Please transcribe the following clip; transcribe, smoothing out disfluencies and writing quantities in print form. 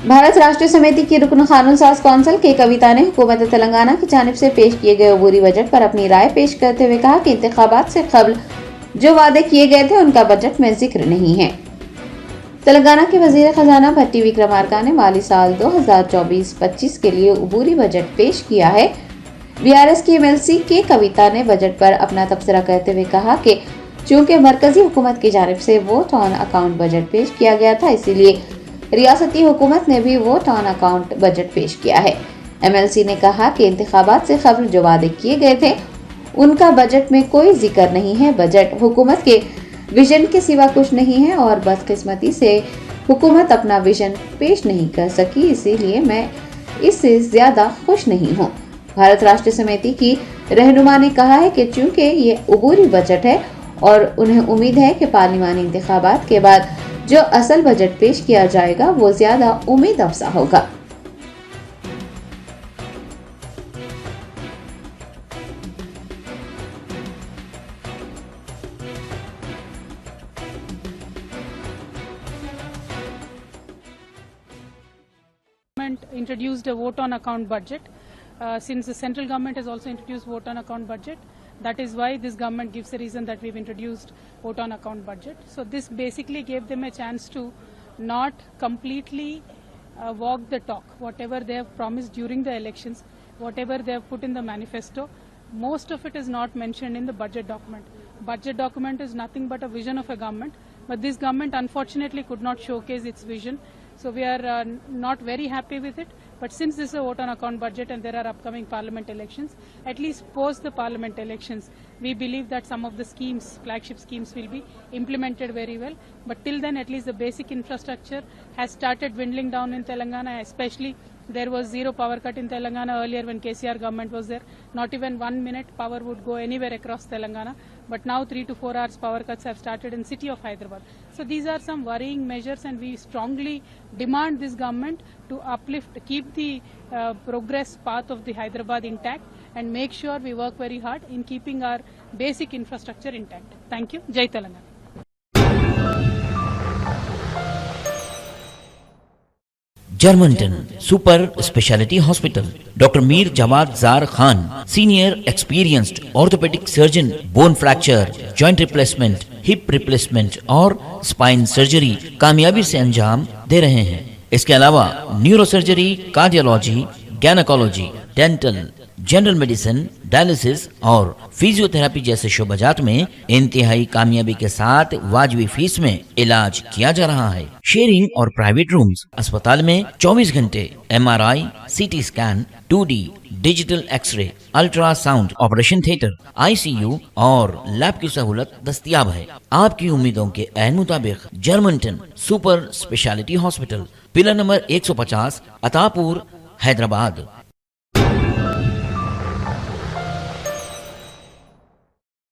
भारत राष्ट्रीय समिति की रुकन खानुल साज कौंसिल के कविता ने हुकूमत तेलंगाना की जानिब से पेश किए गए अबूरी बजट पर अपनी राय पेश करते हुए कहा कि इंतखाबात से कबल जो वादे किए गए थे उनका बजट में जिक्र नहीं है। तेलंगाना के वजीर खजाना भट्टी विक्रमार्का ने माली साल 2024-25 के लिए अबूरी बजट पेश किया है। बीआरएस की एमएलसी के कविता ने बजट पर अपना तबसरा करते हुए कहा कि चूंकि मरकजी हुकूमत की जानिब से वोट ऑन अकाउंट बजट पेश किया गया था, इसीलिए रियासती हुकूमत ने भी वोट ऑन अकाउंट बजट पेश किया है। एमएलसी ने कहा कि इंतखाबात से कबल जो वादे किए गए थे उनका बजट में कोई जिक्र नहीं है। बजट हुकूमत के विजन के सिवा कुछ नहीं है और बदकिस्मती से हुकूमत अपना विजन पेश नहीं कर सकी, इसीलिए मैं इससे ज्यादा खुश नहीं हूँ। भारत राष्ट्रीय समिति की रहनुमा ने कहा है कि चूंकि ये अबूरी बजट है और उन्हें उम्मीद है कि पार्लिमानी इंतखाबात के बाद जो असल बजट पेश किया जाएगा वो ज्यादा उम्मीद अफजा होगा। Introduced a vote on account budget. Since the central government has also introduced vote on account budget, that is why this government gives a reason that we've introduced vote on account budget. So this basically gave them a chance to not completely walk the talk. Whatever they have promised during the elections, whatever they have put in the manifesto, most of it is not mentioned in the budget document. Budget document is nothing but a vision of a government, but this government unfortunately could not showcase its vision. So we are not very happy with it. But since this is a vote on account budget and there are upcoming parliament elections, at least post the parliament elections, we believe that some of the schemes, flagship schemes, will be implemented very well. But till then, at least the basic infrastructure has started dwindling down in Telangana, especially there was zero power cut in Telangana earlier when KCR government was there. Not even 1 minute power would go anywhere across Telangana. But now 3 to 4 hours power cuts have started in city of Hyderabad. So these are some worrying measures and we strongly demand this government to uplift, keep the progress path of the Hyderabad intact and make sure we work very hard in keeping our basic infrastructure intact. Thank you. Jai Telangana. जर्मनटन super speciality hospital, doctor Mir Jawad Jar Khan, senior experienced orthopaedic surgeon, bone fracture, joint replacement, hip replacement और spine surgery कामयाबी से अंजाम दे रहे हैं। इसके अलावा neuro surgery, cardiology, gynaecology, dental, general medicine, dialysis और फिजियोथेरेपी जैसे शोबाजात में इंतहाई कामयाबी के साथ वाजबी फीस में इलाज किया जा रहा है। शेयरिंग और प्राइवेट रूम्स, अस्पताल में 24 घंटे MRI, CT scan, 2D digital x-ray, ultrasound, operation theatre, ICU और लैब की सहूलत दस्तयाब है। आपकी उम्मीदों के ऐन मुताबिक Germanton super speciality hospital, pillar number 150, Attapur, Hyderabad.